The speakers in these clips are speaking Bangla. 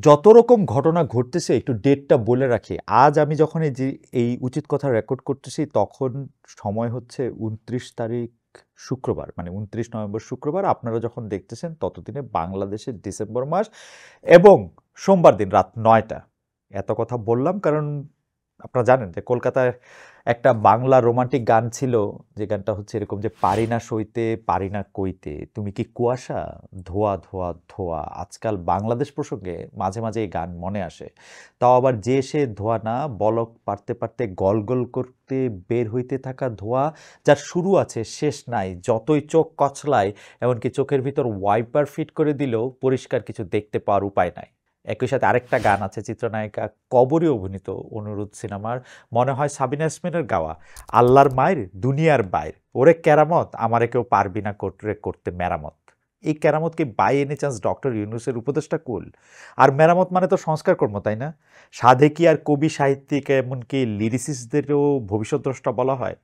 যত রকম ঘটনা ঘটতেছে একটু ডেটটা বলে রাখি। আজ আমি যখন এই উচিত কথা রেকর্ড করতেছি তখন সময় হচ্ছে ২৯ তারিখ শুক্রবার, মানে ২৯ নভেম্বর শুক্রবার। আপনারা যখন দেখতেছেন ততদিনে বাংলাদেশের ডিসেম্বর মাস এবং সোমবার দিন রাত ৯টা। এত কথা বললাম কারণ আপনারা জানেন যে কলকাতায় একটা বাংলা রোমান্টিক গান ছিল, যে গানটা হচ্ছে এরকম যে পারি না সইতে পারি না কইতে তুমি কি কুয়াশা ধোয়া ধোয়া ধোয়া। আজকাল বাংলাদেশ প্রসঙ্গে মাঝে মাঝে এই গান মনে আসে। তাও আবার যে সে ধোয়া না, বলক পারতে পারতে গল গল করতে বের হইতে থাকা ধোয়া, যার শুরু আছে শেষ নাই, যতই চোখ কচলায় এমনকি চোখের ভিতর ওয়াইপার ফিট করে দিলেও পরিষ্কার কিছু দেখতে পাওয়ার উপায় নাই। একই সাথে আরেকটা গান আছে চিত্রনায়িকা কবরী অভিনীত অনুরোধ সিনেমার, মনে হয় সাবিনা ইয়াসমিনের গাওয়া, আল্লাহর মায়ের দুনিয়ার বাইর, ওরে কেরামত আমারে কেউ পারবি না করতে মেরামত। এই কেরামত কি বাই এনি চান্স ডক্টর ইউনূসের উপদেষ্টা কুল? আর মেরামত মানে তো সংস্কার কর্ম, তাই না? সাধে কি আর কবি সাহিত্যিক এমনকি লিরিসিস্টদেরও ভবিষ্যৎদ্রষ্টা বলা হয়?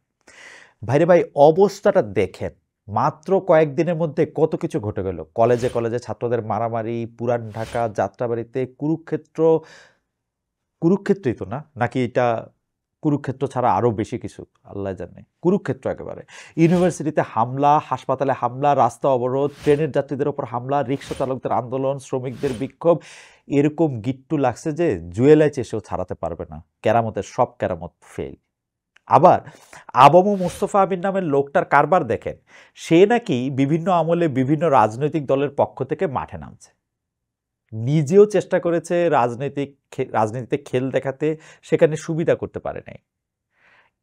ভাইরে ভাই, অবস্থাটা দেখেন। মাত্র কয়েকদিনের মধ্যে কত কিছু ঘটে গেল। কলেজে কলেজে ছাত্রদের মারামারি, পুরান ঢাকা যাত্রাবাড়িতে কুরুক্ষেত্রই তো না, নাকি এটা কুরুক্ষেত্র ছাড়া আরো বেশি কিছু আল্লাহ জানে। কুরুক্ষেত্র একেবারে। ইউনিভার্সিটিতে হামলা, হাসপাতালে হামলা, রাস্তা অবরোধ, ট্রেনের যাত্রীদের ওপর হামলা, রিক্সা চালকদের আন্দোলন, শ্রমিকদের বিক্ষোভ। এরকম গিট্টু লাগছে যে জুয়েলাইচ এসেও ছাড়াতে পারবে না। কেরামতের সব কেরামত ফেল। আবার আবু মোস্তফা আমিন নামের লোকটার কারবার দেখেন। সে নাকি বিভিন্ন আমলে বিভিন্ন রাজনৈতিক দলের পক্ষ থেকে মাঠে নামছে, নিজেও চেষ্টা করেছে রাজনীতিতে খেল দেখাতে, সেখানে সুবিধা করতে পারে নাই।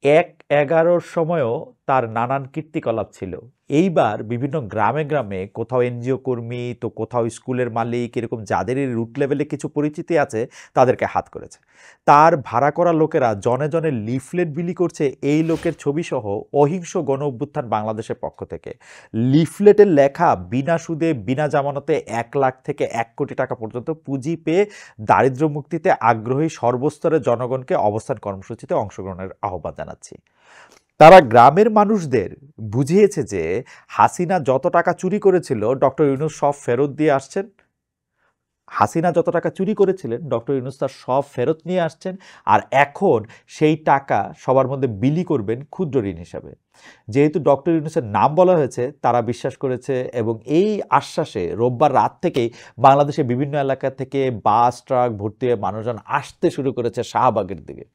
১-১১ সময়ও তার নানান কীর্তিকলাপ ছিল। এইবার বিভিন্ন গ্রামে গ্রামে কোথাও এনজিও কর্মী, তো কোথাও স্কুলের মালিক, এরকম যাদের এই রুট লেভেলে কিছু পরিচিতি আছে তাদেরকে হাত করেছে। তার ভাড়া করা লোকেরা জনে জনে লিফলেট বিলি করছে এই লোকের ছবিসহ অহিংস গণ অভ্যুত্থান বাংলাদেশের পক্ষ থেকে। লিফলেটের লেখা বিনা সুদে বিনা জামানতে ১ লাখ থেকে ১ কোটি টাকা পর্যন্ত পুঁজি পেয়ে দারিদ্র্য মুক্তিতে আগ্রহী সর্বস্তরের জনগণকে অবস্থান কর্মসূচিতে অংশগ্রহণের আহ্বান জানাচ্ছি। তারা গ্রামের মানুষদের বুঝিয়েছে যে হাসিনা যত টাকা চুরি করেছিল ডক্টর ইউনূস সব ফেরত দিয়ে আসছেন। হাসিনা যত টাকা চুরি করেছিলেন ডক্টর ইউনূস তার সব ফেরত নিয়ে আসছেন। আর এখন সেই টাকা সবার মধ্যে বিলি করবেন ক্ষুদ্র ঋণ হিসাবে। যেহেতু ডক্টর ইউনূসের নাম বলা হয়েছে, তারা বিশ্বাস করেছে এবং এই আশ্বাসে রোববার রাত থেকেই বাংলাদেশের বিভিন্ন এলাকা থেকে বাস ট্রাক ভর্তি হয়ে মানুষজন আসতে শুরু করেছে শাহবাগের দিকে।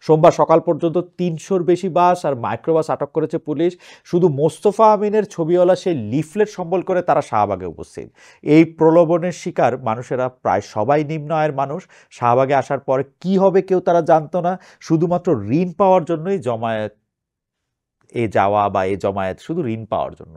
সোমবার সকাল পর্যন্ত ৩০০-র বেশি বাস আর মাইক্রোবাস আটক করেছে পুলিশ। শুধু মোস্তফা আমিনের ছবিওয়ালা সেই লিফলেট সম্বল করে তারা শাহবাগে উপস্থিত। এই প্রলোভনের শিকার মানুষেরা প্রায় সবাই নিম্ন আয়ের মানুষ। শাহবাগে আসার পরে কি হবে কেউ তারা জানতো না। শুধুমাত্র ঋণ পাওয়ার জন্যই যাওয়া বা এ জমায়েত, শুধু ঋণ পাওয়ার জন্য।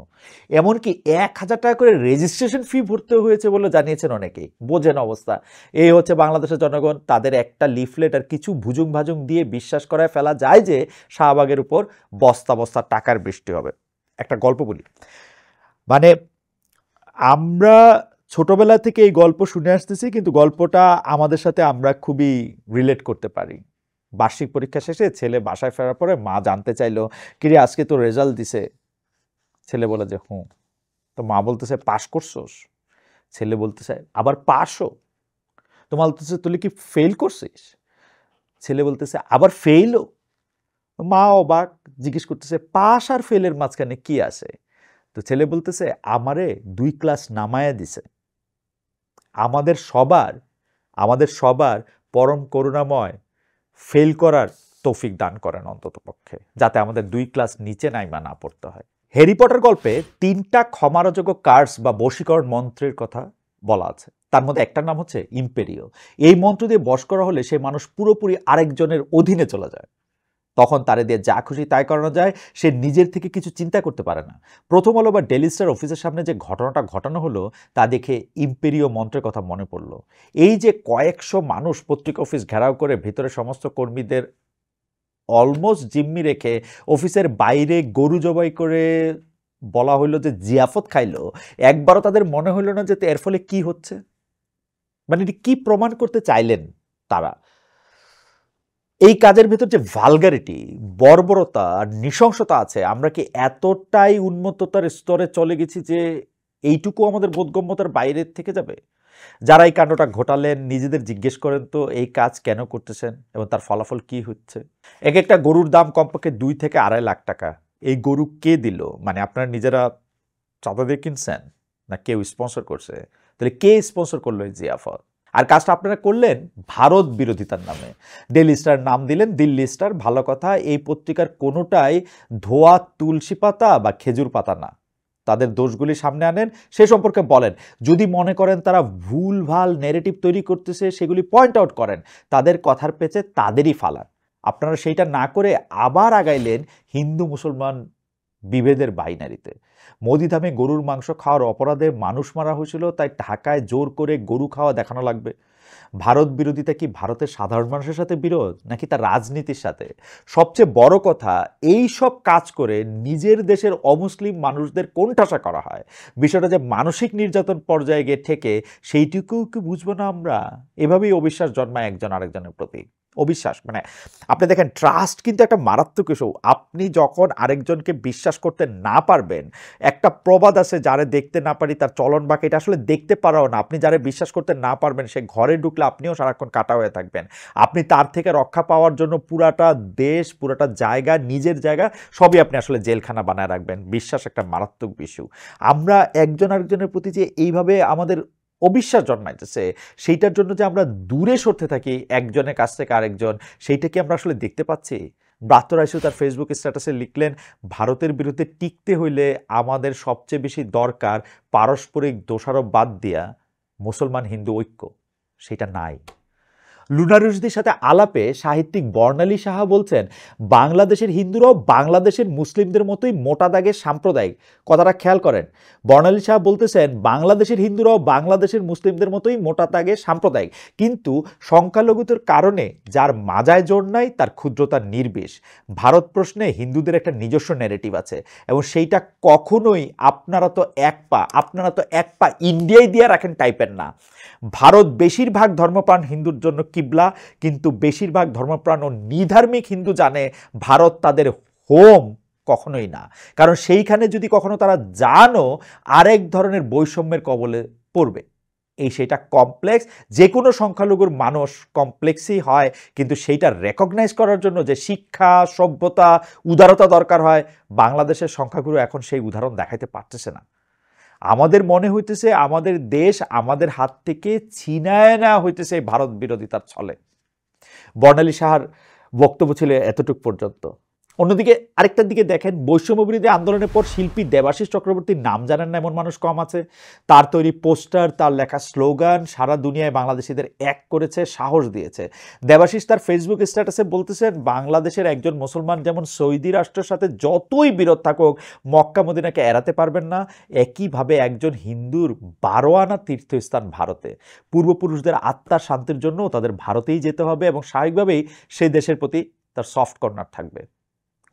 এমনকি ১,০০০ টাকা করে রেজিস্ট্রেশন ফি ভরতে হয়েছে বলে জানিয়েছেন অনেকেই। বোঝেন অবস্থা। এই হচ্ছে বাংলাদেশের জনগণ। তাদের একটা লিফলেট আর কিছু ভুজুং ভাজুং দিয়ে বিশ্বাস করায় ফেলা যায় যে শাহবাগের উপর বস্তা বস্তা টাকার বৃষ্টি হবে। একটা গল্প বলি। মানে আমরা ছোটবেলা থেকে এই গল্প শুনে আসতেছি, কিন্তু গল্পটা আমাদের সাথে আমরা খুবই রিলেট করতে পারি। বার্ষিক পরীক্ষা শেষে ছেলে বাসায় ফেরার পরে মা জানতে চাইলো, কিরে আজকে তো রেজাল্ট দিছে? ছেলে বলে যে হুঁ। তো মা বলতেছে পাস করছোস? ছেলে বলতেছে আবার পাসও? তো মা বলতেছে তুই কি ফেল করছিস? ছেলে বলতেছে আবার ফেইলও? মা অবাক, জিজ্ঞেস করতেছে পাস আর ফেলের মাঝখানে কি আছে? তো ছেলে বলতেছে আমারে ২ ক্লাস নামায়া দিছে। আমাদের সবার আমাদের সবার পরম করুণাময় ফেল করার তৌফিক দান করেন অন্ততপক্ষে, যাতে আমাদের ২ ক্লাস নিচে নাইমা না পড়তে হয়। হ্যারি পটার গল্পে ৩টা ক্ষমারযোগ্য কার্স বা বশীকরণ মন্ত্রের কথা বলা আছে। তার মধ্যে একটার নাম হচ্ছে ইম্পেরিও। এই মন্ত্র দিয়ে বশ করা হলে সে মানুষ পুরোপুরি আরেকজনের অধীনে চলে যায়। তখন তারে দিয়ে যা খুশি তাই করানো যায়। সে নিজের থেকে কিছু চিন্তা করতে পারে না। প্রথম আলো বা ডেইলি স্টার অফিসের সামনে যে ঘটনাটা ঘটানো হলো তা দেখে ইম্পেরিও মন্ত্রের কথা মনে পড়ল। এই যে কয়েকশো মানুষ পত্রিকা অফিস ঘেরাও করে ভিতরে সমস্ত কর্মীদের অলমোস্ট জিম্মি রেখে অফিসের বাইরে গরু জবাই করে বলা হইলো যে জিয়াফত খাইলো, একবারও তাদের মনে হইল না যে এর ফলে কি হচ্ছে। মানে এটি কি প্রমাণ করতে চাইলেন তারা? এই কাজের ভেতর যে ভালগারিটি, বর্বরতা আর নৃশংসতা আছে, আমরা কি এতটাই উন্মত্ততার স্তরে চলে গেছি যে এইটুকু আমাদের বোধগম্যতার বাইরে থেকে যাবে? যারা এই কাণ্ডটা ঘটালেন নিজেদের জিজ্ঞেস করেন তো এই কাজ কেন করতেছেন এবং তার ফলাফল কি হচ্ছে। এক একটা গরুর দাম কমপক্ষে 2 থেকে 2.5 লাখ টাকা। এই গরু কে দিল? মানে আপনারা নিজেরা চাঁদা দিয়ে কিনছেন না কেউ স্পন্সর করছে? তাহলে কে স্পন্সর করলো এই জিয়াফত? আর কাজটা আপনারা করলেন ভারত বিরোধিতার নামে। ডেইলি স্টার নাম দিলেন দিল্লি স্টার, ভালো কথা। এই পত্রিকার কোনোটাই ধোয়া তুলসী পাতা বা খেজুর পাতা না। তাদের দোষগুলি সামনে আনেন, সে সম্পর্কে বলেন। যদি মনে করেন তারা ভুলভাল ন্যারেটিভ তৈরি করতেছে সেগুলি পয়েন্ট আউট করেন, তাদের কথার পেছে তাদেরই ফালান। আপনারা সেইটা না করে আবার আগাইলেন হিন্দু মুসলমান বিভেদের বাইনারিতে। মোদিধামে গরুর মাংস খাওয়ার অপরাধে মানুষ মারা হয়েছিল, তাই ঢাকায় জোর করে গরু খাওয়া দেখানো লাগবে। ভারত বিরোধিতা কি ভারতের সাধারণ মানুষের সাথে বিরোধ নাকি তার রাজনীতির সাথে? সবচেয়ে বড় কথা, এই সব কাজ করে নিজের দেশের অমুসলিম মানুষদের কোণঠাসা করা হয়। বিষয়টা যে মানসিক নির্যাতন পর্যায়ে গিয়ে ঠেকে সেইটুকুও কি বুঝবো না আমরা? এভাবেই অবিশ্বাস জন্মায় একজন আরেকজনের প্রতি। অবিশ্বাস মানে আপনি দেখেন, ট্রাস্ট কিন্তু একটা মারাত্মক ইস্যু। আপনি যখন আরেকজনকে বিশ্বাস করতে না পারবেন, একটা প্রবাদ আছে, যারে দেখতে না পারি তার চলন বাঁকা। এটা আসলে দেখতে পারাও না। আপনি যারে বিশ্বাস করতে না পারবেন সে ঘরে ঢুকলে আপনিও সারাক্ষণ কাটা হয়ে থাকবেন। আপনি তার থেকে রক্ষা পাওয়ার জন্য পুরাটা দেশ, পুরাটা জায়গা, নিজের জায়গা সবই আপনি আসলে জেলখানা বানায় রাখবেন। বিশ্বাস একটা মারাত্মক ইস্যু। আমরা একজন আরেকজনের প্রতি যে এইভাবে আমাদের অবিশ্বাস জন্মাইতেছে, সেইটার জন্য যে আমরা দূরে সরতে থাকি একজনের কাছ থেকে আরেকজন, সেইটা কি আমরা আসলে দেখতে পাচ্ছি? ব্রাত্য রাইসু তার ফেসবুক স্ট্যাটাসে লিখলেন, ভারতের বিরুদ্ধে টিকতে হইলে আমাদের সবচেয়ে বেশি দরকার পারস্পরিক দোষারোপ বাদ দিয়া মুসলমান হিন্দু ঐক্য। সেটা নাই। লুনা রুশদির সাথে আলাপে সাহিত্যিক বর্ণালী সাহা বলছেন, বাংলাদেশের হিন্দুরাও বাংলাদেশের মুসলিমদের মতোই মোটা দাগের সাম্প্রদায়িক। কথাটা খেয়াল করেন। বর্ণালী সাহা বলতেছেন বাংলাদেশের হিন্দুরাও বাংলাদেশের মুসলিমদের মতোই মোটা দাগের সাম্প্রদায়িক, কিন্তু সংখ্যালঘুদের কারণে যার মাজায় জোর নাই তার ক্ষুদ্রতা নির্বিষ। ভারত প্রশ্নে হিন্দুদের একটা নিজস্ব ন্যারেটিভ আছে এবং সেইটা কখনোই আপনারা তো এক পা ইন্ডিয়ায় দিয়ে রাখেন টাইপের না। ভারত বেশিরভাগ ধর্মপ্রাণ হিন্দুর জন্য কিবলা, কিন্তু বেশিরভাগ ধর্মপ্রাণ ও নিধার্মিক হিন্দু জানে ভারত তাদের হোম কখনোই না। কারণ সেইখানে যদি কখনো তারা জানো আরেক ধরনের বৈষম্যের কবলে পড়বে। সেটা কমপ্লেক্স। যে কোনো সংখ্যালঘুর মানুষ কমপ্লেক্সই হয়, কিন্তু সেইটা রেকগনাইজ করার জন্য যে শিক্ষা, সভ্যতা, উদারতা দরকার হয়, বাংলাদেশের সংখ্যাগুরু এখন সেই উদাহরণ দেখাইতে পারতেছে না। আমাদের মনে হইতেছে আমাদের দেশ আমাদের হাত থেকে ছিনায় নেওয়া হইতেছে ভারত বিরোধিতার ছলে। বর্ণালী সাহার বক্তব্য ছিল এতটুক পর্যন্ত। অন্যদিকে আরেকটার দিকে দেখেন, বৈষম্য বিরোধী আন্দোলনের পর শিল্পী দেবাশিস চক্রবর্তীর নাম জানেন না এমন মানুষ কম আছে। তার তৈরি পোস্টার, তার লেখা স্লোগান সারা দুনিয়ায় বাংলাদেশিদের এক করেছে, সাহস দিয়েছে। দেবাশিস তার ফেসবুক স্ট্যাটাসে বলতেছেন, বাংলাদেশের একজন মুসলমান যেমন সৌদি রাষ্ট্রের সাথে যতই বিরোধ থাকুক মক্কা মদিনাকে এড়াতে পারবেন না, একইভাবে একজন হিন্দুর 12 আনা তীর্থস্থান ভারতে। পূর্বপুরুষদের আত্মার শান্তির জন্য তাদের ভারতেই যেতে হবে এবং স্বাভাবিকভাবেই সেই দেশের প্রতি তার সফট কর্নার থাকবে।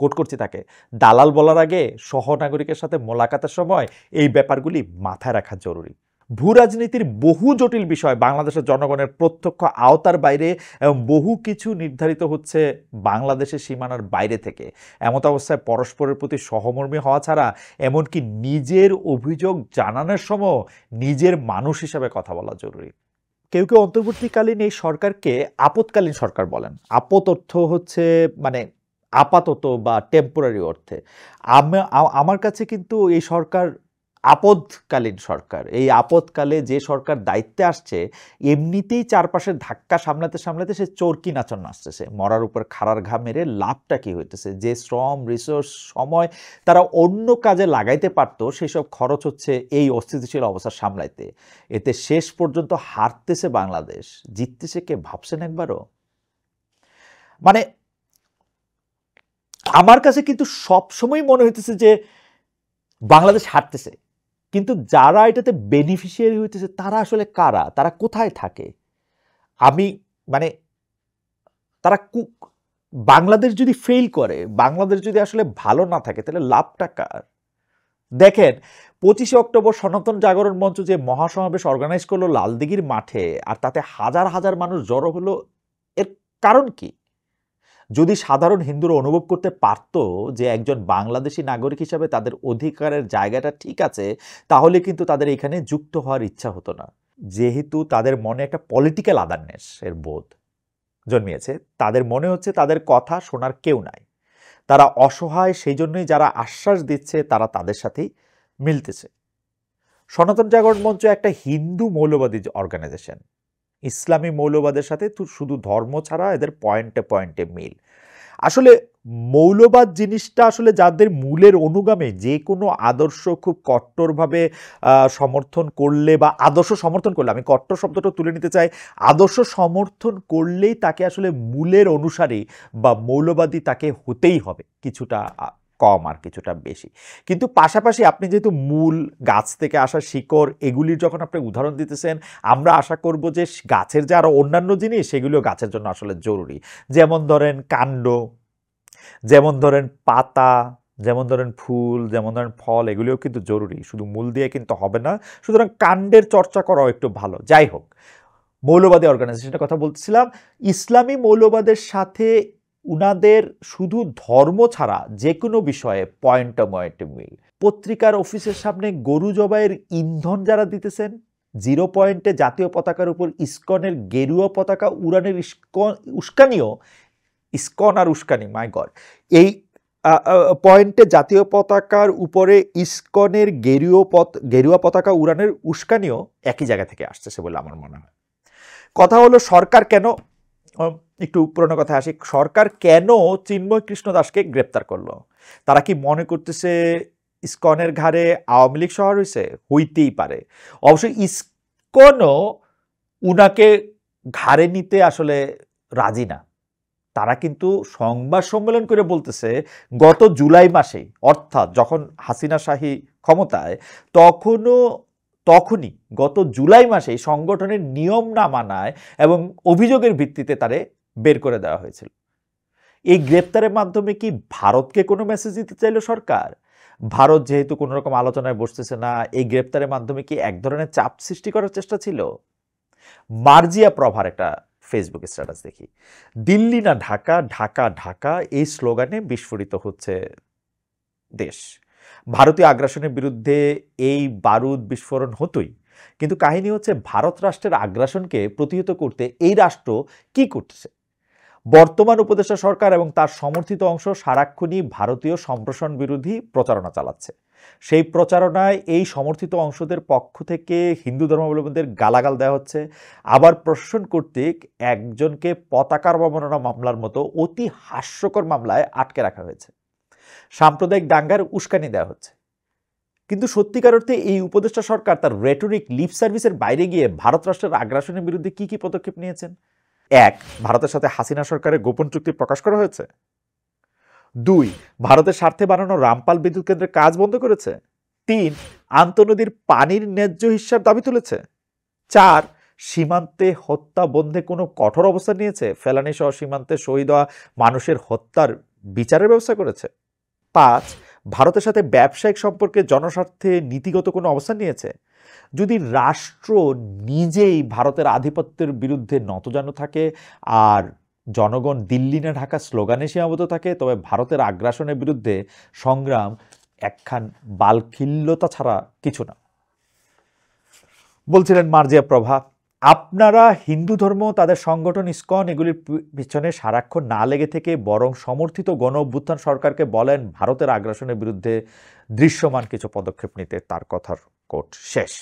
কোট করছি তাকে, দালাল বলার আগে সহনাগরিকের সাথে মোলাকাতের সময় এই ব্যাপারগুলি মাথায় রাখা জরুরি। ভূ রাজনীতির বহু জটিল বিষয় বাংলাদেশের জনগণের প্রত্যক্ষ আওতার বাইরে এবং বহু কিছু নির্ধারিত হচ্ছে বাংলাদেশের সীমানার বাইরে থেকে। এমত অবস্থায় পরস্পরের প্রতি সহমর্মী হওয়া ছাড়া এমনকি নিজের অভিযোগ জানানোর সময় নিজের মানুষ হিসাবে কথা বলা জরুরি। কেউ কেউ অন্তর্বর্তীকালীন এই সরকারকে আপৎকালীন সরকার বলেন। আপৎ অর্থ হচ্ছে মানে আপাতত বা টেম্পোরারি অর্থে। আমার কাছে কিন্তু এই সরকার আপদকালীন সরকার। এই আপদকালে যে সরকার দায়িত্বে আসছে এমনিতেই চারপাশের ধাক্কা সামলাতে সামলাতে সে চরকি নাচন নাচতেছে। মরার উপর খাড়ার ঘা মেরে লাভটা কি হইতেছে? যে শ্রম, রিসোর্স, সময় তারা অন্য কাজে লাগাইতে পারতো সেসব খরচ হচ্ছে এই অস্থিতিশীল অবস্থা সামলাইতে। এতে শেষ পর্যন্ত হারতেছে বাংলাদেশ, জিততেছে কে ভাবছেন একবারও? মানে আমার কাছে কিন্তু সবসময় মনে হইতেছে যে বাংলাদেশ হারতেছে, কিন্তু যারা এটাতে বেনিফিশিয়ারি হইতেছে তারা আসলে কারা? তারা কোথায় থাকে? আমি মানে তারা বাংলাদেশ যদি ফেল করে, বাংলাদেশ যদি আসলে ভালো না থাকে, তাহলে লাভটা কার? দেখেন, 25শে অক্টোবর সনাতন জাগরণ মঞ্চ যে মহাসমাবেশ অর্গানাইজ করলো লালদিঘির মাঠে, আর তাতে হাজার হাজার মানুষ জড়ো হলো, এর কারণ কি? যদি সাধারণ হিন্দুরা অনুভব করতে পারত যে একজন বাংলাদেশি নাগরিক হিসাবে তাদের অধিকারের জায়গাটা ঠিক আছে, তাহলে কিন্তু তাদের এখানে যুক্ত হওয়ার ইচ্ছা হতো না। যেহেতু তাদের মনে একটা পলিটিক্যাল আদারনেস এর বোধ জন্মিয়েছে, তাদের মনে হচ্ছে তাদের কথা শোনার কেউ নাই, তারা অসহায়, সেই জন্যই যারা আশ্বাস দিচ্ছে তারা তাদের সাথেই মিলতেছে। সনাতন জাগরণ মঞ্চ একটা হিন্দু মৌলবাদী অর্গানাইজেশন, ইসলামী মৌলবাদের সাথে শুধু ধর্ম ছাড়া এদের পয়েন্টে পয়েন্টে মিল। আসলে মৌলবাদ জিনিসটা আসলে যাদের মূলের অনুগামী যে কোনো আদর্শ খুব কট্টরভাবে সমর্থন করলে বা আদর্শ সমর্থন করলে, আমি কট্টর শব্দটা তুলে নিতে চাই, আদর্শ সমর্থন করলেই তাকে আসলে মূলের অনুসারী বা মৌলবাদী তাকে হতেই হবে, কিছুটা কম আর কিছুটা বেশি। কিন্তু পাশাপাশি আপনি যেহেতু মূল গাছ থেকে আসা শিকড় এগুলির যখন আপনি উদাহরণ দিতেছেন, আমরা আশা করব যে গাছের যে আরো অন্যান্য জিনিস সেগুলিও গাছের জন্য আসলে জরুরি। যেমন ধরেন কাণ্ড, যেমন ধরেন পাতা, যেমন ধরেন ফুল, যেমন ধরেন ফল, এগুলিও কিন্তু জরুরি, শুধু মূল দিয়ে কিন্তু হবে না। সুতরাং কাণ্ডের চর্চা করাও একটু ভালো। যাই হোক, মৌলবাদী অর্গানাইজেশনের কথা বলছিলাম। ইসলামী মৌলবাদের সাথে উনাদের শুধু ধর্ম ছাড়া যে কোনো বিষয়ে পয়েন্টে পয়েন্টে মিল। পত্রিকার অফিসের সামনে গরু জবাইয়ের ইন্ধন যারা দিতেছেন, 0 পয়েন্টে জাতীয় পতাকার উপর ইসকনের গেরুয়া পতাকা উড়ানের উস্কানিও, ইসকন আর উস্কানি, মাই গড, এই পয়েন্টে জাতীয় পতাকার উপরে ইসকনের গেরুয়া পতাকা উড়ানের উস্কানিও একই জায়গা থেকে আসতেছে বলে আমার মনে হয়। কথা হলো সরকার কেন, একটু পুরনো কথা আসি, সরকার কেন চিন্ময় কৃষ্ণ দাসকে গ্রেপ্তার করলো? তারা কি মনে করতেছে ইসকনের ঘাড়ে আওয়ামী লীগ শহর হয়েছে? হইতেই পারে। অবশ্যই ইসকনও উনাকে ঘাড়ে নিতে আসলে রাজি না। তারা কিন্তু সংবাদ সম্মেলন করে বলতেছে গত জুলাই মাসে, অর্থাৎ যখন হাসিনা শাহী ক্ষমতায়, তখনই গত জুলাই মাসে সংগঠনের নিয়ম না মানায় এবং অভিযোগের ভিত্তিতে তারে বের করে দেওয়া হয়েছিল। এই গ্রেপ্তারের মাধ্যমে কি ভারতকে কোনো মেসেজ দিতে চাইল সরকার? ভারত যেহেতু কোনো রকম আলোচনায় বসতেছে না, এই গ্রেপ্তারের মাধ্যমে কি এক ধরনের চাপ সৃষ্টি করার চেষ্টা ছিল? মার্জিয়া প্রভার একটা ফেসবুক স্ট্যাটাস দেখি, দিল্লি না ঢাকা, ঢাকা ঢাকা, এই স্লোগানে বিস্ফোরিত হচ্ছে দেশ। ভারতীয় আগ্রাসনের বিরুদ্ধে এই বারুদ বিস্ফোরণ হতোই, কিন্তু কাহিনী হচ্ছে ভারত রাষ্ট্রের আগ্রাসনকে প্রতিহত করতে এই রাষ্ট্র কি করতেছে? বর্তমান উপদেষ্টা সরকার এবং তার সমর্থিত অংশ সারাক্ষণই ভারতীয় সম্প্রসারণ বিরোধী প্রচারণা চালাচ্ছে। সেই প্রচারণায় এই সমর্থিত অংশদের পক্ষ থেকে হিন্দু ধর্মাবলম্বীদের গালাগাল দেওয়া হচ্ছে। আবার প্রশাসন কর্তৃক একজনকে পতাকার অবমাননা মামলার মতো অতি হাস্যকর মামলায় আটকে রাখা হয়েছে। সাম্প্রদায়িক দাঙ্গার উস্কানি দেওয়া হচ্ছে। কিন্তু সত্যিকার অর্থে এই উপদেষ্টা সরকার তার রেটরিক লিপ সার্ভিসের বাইরে গিয়ে ভারত রাষ্ট্রের আগ্রাসনের বিরুদ্ধে কি কি পদক্ষেপ নিয়েছেন? 1, ভারতের সাথে হাসিনা সরকারের গোপন চুক্তি প্রকাশ করা হয়েছে। 2, ভারতের স্বার্থে বানানো রামপাল বিদ্যুৎ কেন্দ্রের কাজ বন্ধ করেছে। 3, আন্তঃনদীর পানির ন্যায্য হিস্যার দাবি তুলেছে। 4, সীমান্তে হত্যা বন্ধে কোনো কঠোর অবস্থান নিয়েছে, ফেলানি সহ সীমান্তে শহীদ হওয়া মানুষের হত্যার বিচারের ব্যবস্থা করেছে। 5, ভারতের সাথে ব্যবসায়িক সম্পর্কে জনস্বার্থে নীতিগত কোনো অবস্থান নিয়েছে। যদি রাষ্ট্র নিজেই ভারতের আধিপত্যের বিরুদ্ধে নতজানু থাকে আর জনগণ দিল্লি না ঢাকা স্লোগানে সীমাবদ্ধ থাকে, তবে ভারতের আগ্রাসনের বিরুদ্ধে সংগ্রাম একখান বালখিল্যতা ছাড়া কিছু না। বলছিলেন মার্জিয়া প্রভা, আপনারা হিন্দু ধর্ম, তাদের সংগঠন ইসকন, এগুলির পিছনে সারাক্ষণ না লেগে থেকে বরং সমর্থিত গণ অভ্যুত্থান সরকারকে বলেন ভারতের আগ্রাসনের বিরুদ্ধে দৃশ্যমান কিছু পদক্ষেপ নিতে। তার কথার কোট শেষ।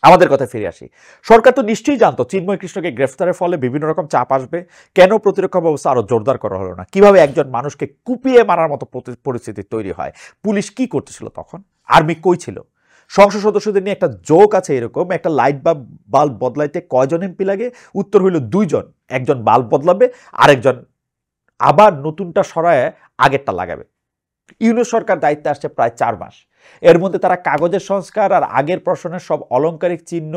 আমাদের কথা ফিরে আসি। সরকার তো নিশ্চয়ই জানতো চিন্ময় কৃষ্ণকে গ্রেফতারের ফলে বিভিন্ন রকম চাপ আসবে। কেন প্রতিরক্ষা ব্যবস্থা আরো জোরদার করা হলো না? কিভাবে একজন মানুষকে কুপিয়ে মারার মতো পরিস্থিতি তৈরি হয়? পুলিশ কি করতেছিল তখন? আর্মি কই ছিল? সংসদ সদস্যদের নিয়ে একটা জোক আছে এরকম, একটা লাইট বাল্ব বদলাইতে কয়জন এমপি লাগে? উত্তর হইল 2 জন। একজন বাল্ব বদলাবে, আরেকজন আবার নতুনটা সরায় আগেরটা লাগাবে। ইউনূস সরকার দায়িত্বে আসছে প্রায় 4 মাস। এর মধ্যে তারা কাগজের সংস্কার আর আগের প্রশ্নের সব অলংকারিক চিহ্ন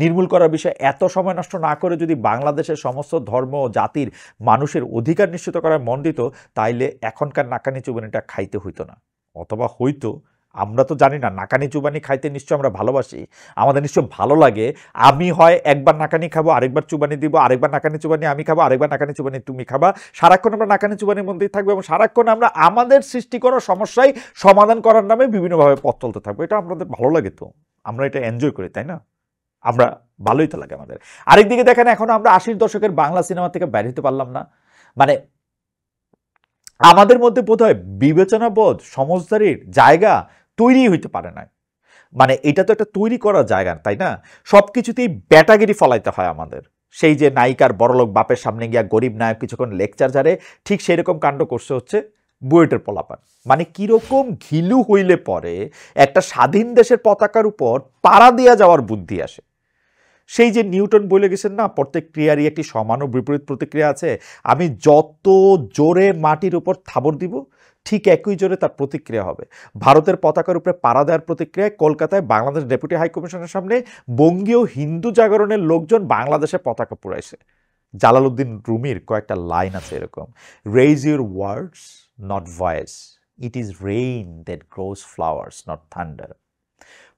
নির্মূল করার বিষয়ে এত সময় নষ্ট না করে যদি বাংলাদেশের সমস্ত ধর্ম ও জাতির মানুষের অধিকার নিশ্চিত করায় মন দিত, তাইলে এখনকার নাকানি চুবানিটা খাইতে হইতো না। অথবা হইতো, আমরা তো জানি না। নাকানি চুবানি খাইতে নিশ্চয় আমরা ভালোবাসি, আমাদের নিশ্চয় ভালো লাগে। আমি হয় একবার নাকানি খাবো, আরেকবার চুবানি দিব, আরেকবার নাকানি চুবানি আমি খাবো, আরেকবার নাকানি চুবানি তুমি খাবা। সারাক্ষণ আমরা নাকানি চুবানির মধ্যেই থাকবো এবং সারাক্ষণ আমরা আমাদের সৃষ্টি করা সমস্যায় সমাধান করার নামে বিভিন্নভাবে পথ চলতে থাকবো। এটা আমাদের ভালো লাগে, তো আমরা এটা এনজয় করি, তাই না? আমরা ভালোই তো লাগে আমাদের। আরেকদিকে দেখেন এখনো আমরা 80-র দশকের বাংলা সিনেমা থেকে বের হতে পারলাম না। মানে আমাদের মধ্যে বোধহয় বিবেচনাবোধ, সমঝদারির জায়গা তৈরি হইতে পারে না। মানে এটা তো একটা তৈরি করার জায়গা, তাই না? সবকিছুতেই ব্যাটাগিরি ফলাইতে হয় আমাদের। সেই যে নায়িকার বড়লোক বাপের সামনে গিয়া গরিব নায়ক কিছুক্ষণ লেকচার ঝাড়ে, ঠিক সেই রকম কাণ্ড করছে হচ্ছে বুয়েটের পোলাপান। মানে কিরকম ঘিলু হইলে পরে একটা স্বাধীন দেশের পতাকার উপর পাড়া দিয়া যাওয়ার বুদ্ধি আসে। সেই যে নিউটন বলে গেছেন না, প্রত্যেক ক্রিয়ারই একটি সমান ও বিপরীত প্রতিক্রিয়া আছে। আমি যত জোরে মাটির উপর থাবড় দিব, ঠিক একই জোরে তার প্রতিক্রিয়া হবে। ভারতের পতাকার উপরে পাড়া দেওয়ার প্রতিক্রিয়ায় কলকাতায় বাংলাদেশ ডেপুটি হাই কমিশনের সামনে বঙ্গীয় হিন্দু জাগরণের লোকজন বাংলাদেশে পতাকা পুড়াইছে। জালালউদ্দিন রুমির কয়েকটা লাইন আছে এরকম, raise your words not voice, it is rain that grows flowers not thunder.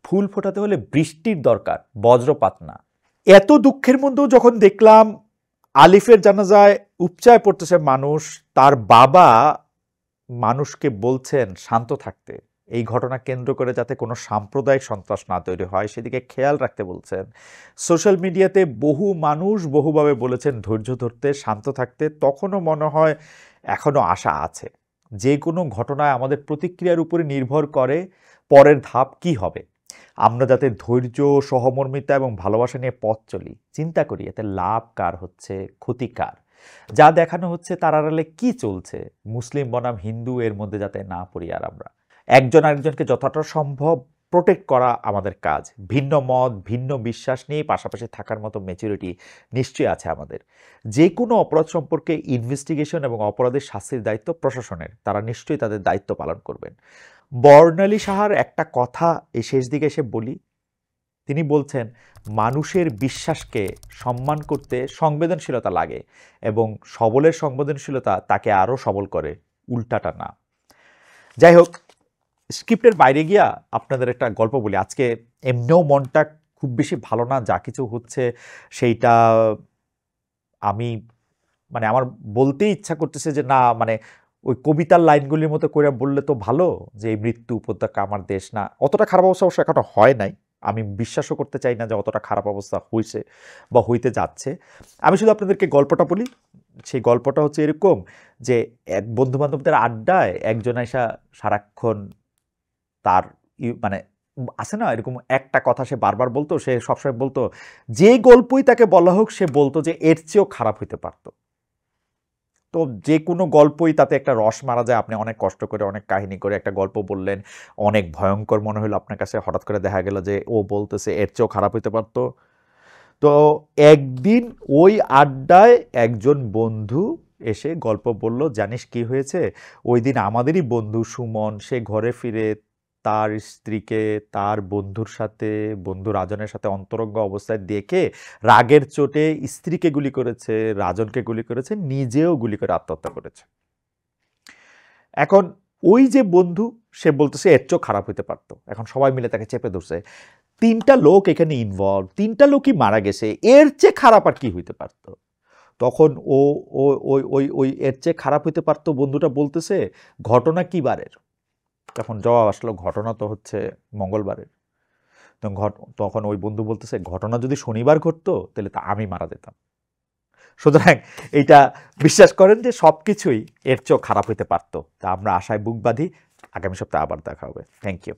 ফুল ফোটাতে হলে বৃষ্টির দরকার, বজ্রপাত না। এত দুঃখের মধ্যেও যখন দেখলাম আলিফের জানাজায় উপচায় পড়তেছে মানুষ, তার বাবা মানুষকে বলছেন শান্ত থাকতে, এই ঘটনা কেন্দ্র করে যাতে কোনো সাম্প্রদায়িক সন্ত্রাস না তৈরি হয় সেদিকে খেয়াল রাখতে বলছেন। সোশ্যাল মিডিয়াতে বহু মানুষ বহুভাবে বলেছেন ধৈর্য ধরতে, শান্ত থাকতে। তখনও মনে হয় এখনো আশা আছে। যে কোনো ঘটনায় আমাদের প্রতিক্রিয়ার উপরে নির্ভর করে পরের ধাপ কি হবে। আমরা যাতে ধৈর্য, সহমর্মিতা এবং ভালোবাসা নিয়ে পথ চলি, চিন্তা করি এতে লাভ কার হচ্ছে, ক্ষতি কার, যা দেখানো হচ্ছে তার আড়ালে কি চলছে, মুসলিম বনাম হিন্দু এর মধ্যে যাতে না পড়ি। আর আমরা একজন আরেকজনকে যতটা সম্ভব প্রোটেক্ট করা আমাদের কাজ। ভিন্ন মত, ভিন্ন বিশ্বাস নিয়ে পাশাপাশি থাকার মতো ম্যাচুরিটি নিশ্চয়ই আছে আমাদের। যে কোনো অপরাধ সম্পর্কে ইনভেস্টিগেশন এবং অপরাধের শাস্তির দায়িত্ব প্রশাসনের, তারা নিশ্চয়ই তাদের দায়িত্ব পালন করবেন। বর্ণালী সাহার একটা কথা এই শেষ দিকে এসে বলি। তিনি বলছেন মানুষের বিশ্বাসকে সম্মান করতে সংবেদনশীলতা লাগে এবং সবলের সংবেদনশীলতা তাকে আরও সবল করে, উল্টাটা না। যাই হোক, স্ক্রিপ্টের বাইরে গিয়া আপনাদের একটা গল্প বলি। আজকে এমনিও মনটা খুব বেশি ভালো না, যা কিছু হচ্ছে সেইটা আমি মানে আমার বলতেই ইচ্ছা করতেছে যে না, মানে ওই কবিতার লাইনগুলির মতো করে বললে তো ভালো, যে এই মৃত্যু উপত্যকা আমার দেশ না। অতটা খারাপ অবস্থা অবশ্য এখনো হয় নাই, আমি বিশ্বাসও করতে চাই না যে অতটা খারাপ অবস্থা হয়েছে বা হইতে যাচ্ছে। আমি শুধু আপনাদেরকে গল্পটা বলি। সেই গল্পটা হচ্ছে এরকম যে এক বন্ধু বান্ধবদের আড্ডায় একজন আইসা সারাক্ষণ তার মানে আছে না এরকম একটা কথা সে বারবার বলতো, সে সবসময় বলতো যে গল্পই তাকে বলা হোক সে বলতো যে এর চেয়েও খারাপ হইতে পারতো। তো যে কোনো গল্পই তাতে একটা রস মারা যায়। আপনি অনেক কষ্ট করে অনেক কাহিনী করে একটা গল্প বললেন, অনেক ভয়ঙ্কর মনে হলো আপনার কাছে, হঠাৎ করে দেখা গেল যে ও বলতেছে এর চেয়েও খারাপ হইতে পারতো। তো একদিন ওই আড্ডায় একজন বন্ধু এসে গল্প বলল, জানিস কি হয়েছে? ওই দিন আমাদেরই বন্ধু সুমন সে ঘরে ফিরে তার স্ত্রীকে তার বন্ধুর সাথে, বন্ধু রাজনের সাথে অন্তরঙ্গ অবস্থায় দেখে রাগের চোটে স্ত্রীকে গুলি করেছে, রাজনকে গুলি করেছে, নিজেও গুলি করে আত্মহত্যা করেছে। এখন ওই যে বন্ধু সে বলতেছে এর চেয়েও খারাপ হইতে পারতো। এখন সবাই মিলে তাকে চেপে ধরছে, 3টা লোক এখানে ইনভলভ, 3টা লোকই মারা গেছে, এর চেয়ে খারাপ আর কি হইতে পারতো? তখন ও ওই ওই ওই ওই এর চেয়ে খারাপ হইতে পারতো বন্ধুটা বলতেছে ঘটনা কি বারের? তখন জবাব আসলো ঘটনা তো হচ্ছে মঙ্গলবারের। তখন ওই বন্ধু বলতেছে ঘটনা যদি শনিবার ঘটতো তাহলে তা আমি মারা যেতাম। সুতরাং এইটা বিশ্বাস করেন যে সবকিছুই এর চেয়েও খারাপ হইতে পারতো। তা আমরা আশায় বুক বাঁধি, আগামী সপ্তাহে আবার দেখা হবে। Thank you.